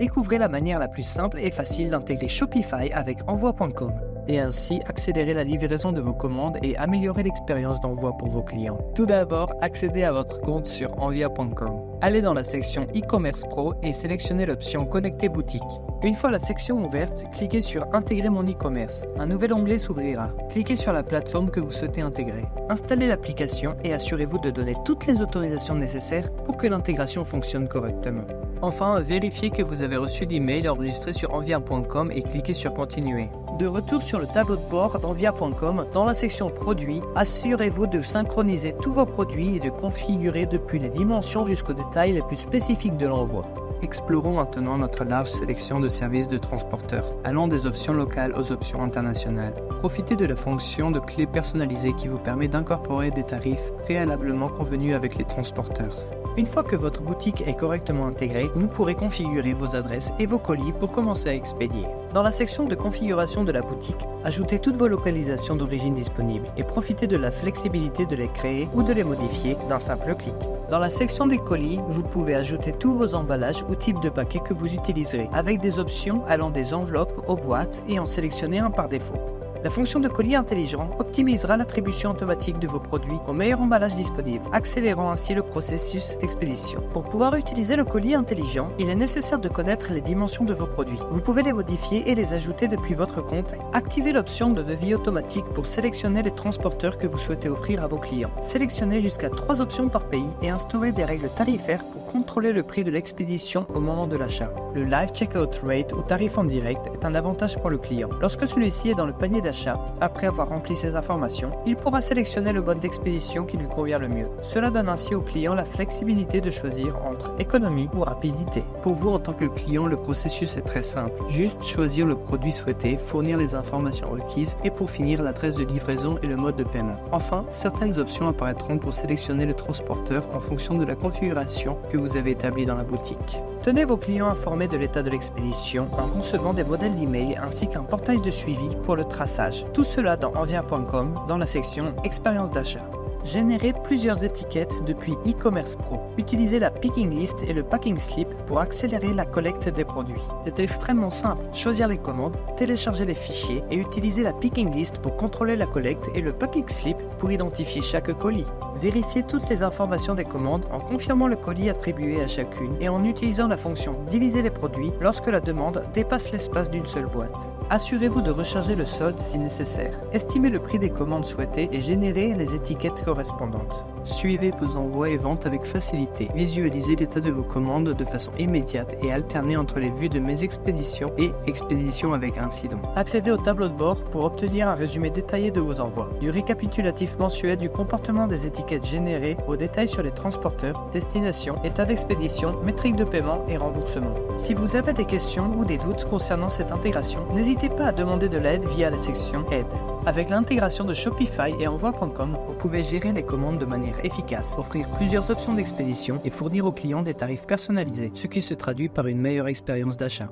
Découvrez la manière la plus simple et facile d'intégrer Shopify avec Envoi.com et ainsi accélérer la livraison de vos commandes et améliorer l'expérience d'envoi pour vos clients. Tout d'abord, accédez à votre compte sur Envia.com. Allez dans la section e-commerce pro et sélectionnez l'option Connecter boutique. Une fois la section ouverte, cliquez sur Intégrer mon e-commerce. Un nouvel onglet s'ouvrira. Cliquez sur la plateforme que vous souhaitez intégrer. Installez l'application et assurez-vous de donner toutes les autorisations nécessaires pour que l'intégration fonctionne correctement. Enfin, vérifiez que vous avez reçu l'email enregistré sur Envia.com et cliquez sur Continuer. De retour sur le tableau de bord d'Envia.com, dans la section Produits, assurez-vous de synchroniser tous vos produits et de configurer depuis les dimensions jusqu'aux détails les plus spécifiques de l'envoi. Explorons maintenant notre large sélection de services de transporteurs, allant des options locales aux options internationales. Profitez de la fonction de clé personnalisée qui vous permet d'incorporer des tarifs préalablement convenus avec les transporteurs. Une fois que votre boutique est correctement intégrée, vous pourrez configurer vos adresses et vos colis pour commencer à expédier. Dans la section de configuration de la boutique, ajoutez toutes vos localisations d'origine disponibles et profitez de la flexibilité de les créer ou de les modifier d'un simple clic. Dans la section des colis, vous pouvez ajouter tous vos emballages ou types de paquets que vous utiliserez, avec des options allant des enveloppes aux boîtes et en sélectionner un par défaut. La fonction de colis intelligent optimisera l'attribution automatique de vos produits au meilleur emballage disponible, accélérant ainsi le processus d'expédition. Pour pouvoir utiliser le colis intelligent, il est nécessaire de connaître les dimensions de vos produits. Vous pouvez les modifier et les ajouter depuis votre compte. Activez l'option de devis automatique pour sélectionner les transporteurs que vous souhaitez offrir à vos clients. Sélectionnez jusqu'à 3 options par pays et instaurez des règles tarifaires pour contrôler le prix de l'expédition au moment de l'achat. Le Live Checkout Rate ou tarif en direct est un avantage pour le client. Lorsque celui-ci est dans le panier d'achat, après avoir rempli ses informations, il pourra sélectionner le mode d'expédition qui lui convient le mieux. Cela donne ainsi au client la flexibilité de choisir entre économie ou rapidité. Pour vous en tant que client, le processus est très simple. Juste choisir le produit souhaité, fournir les informations requises et pour finir l'adresse de livraison et le mode de paiement. Enfin, certaines options apparaîtront pour sélectionner le transporteur en fonction de la configuration que vous avez établie dans la boutique. Tenez vos clients informés de l'état de l'expédition en concevant des modèles d'email ainsi qu'un portail de suivi pour le traçage. Tout cela dans Envia.com dans la section Expérience d'achat. Générez plusieurs étiquettes depuis e-commerce pro. Utilisez la picking list et le packing slip pour accélérer la collecte des produits. C'est extrêmement simple. Choisir les commandes, télécharger les fichiers et utiliser la picking list pour contrôler la collecte et le packing slip pour identifier chaque colis. Vérifiez toutes les informations des commandes en confirmant le colis attribué à chacune et en utilisant la fonction diviser les produits lorsque la demande dépasse l'espace d'une seule boîte. Assurez-vous de recharger le solde si nécessaire. Estimez le prix des commandes souhaitées et générez les étiquettes correspondantes. Suivez vos envois et ventes avec facilité. Visualisez l'état de vos commandes de façon immédiate et alternez entre les vues de mes expéditions et expéditions avec incident. Accédez au tableau de bord pour obtenir un résumé détaillé de vos envois. Du récapitulatif mensuel du comportement des étiquettes générées aux détails sur les transporteurs, destinations, état d'expédition, métriques de paiement et remboursement. Si vous avez des questions ou des doutes concernant cette intégration, n'hésitez pas à demander de l'aide via la section Aide. Avec l'intégration de Shopify et Envoi.com, vous pouvez gérer les commandes de manière efficace, offrir plusieurs options d'expédition et fournir aux clients des tarifs personnalisés, ce qui se traduit par une meilleure expérience d'achat.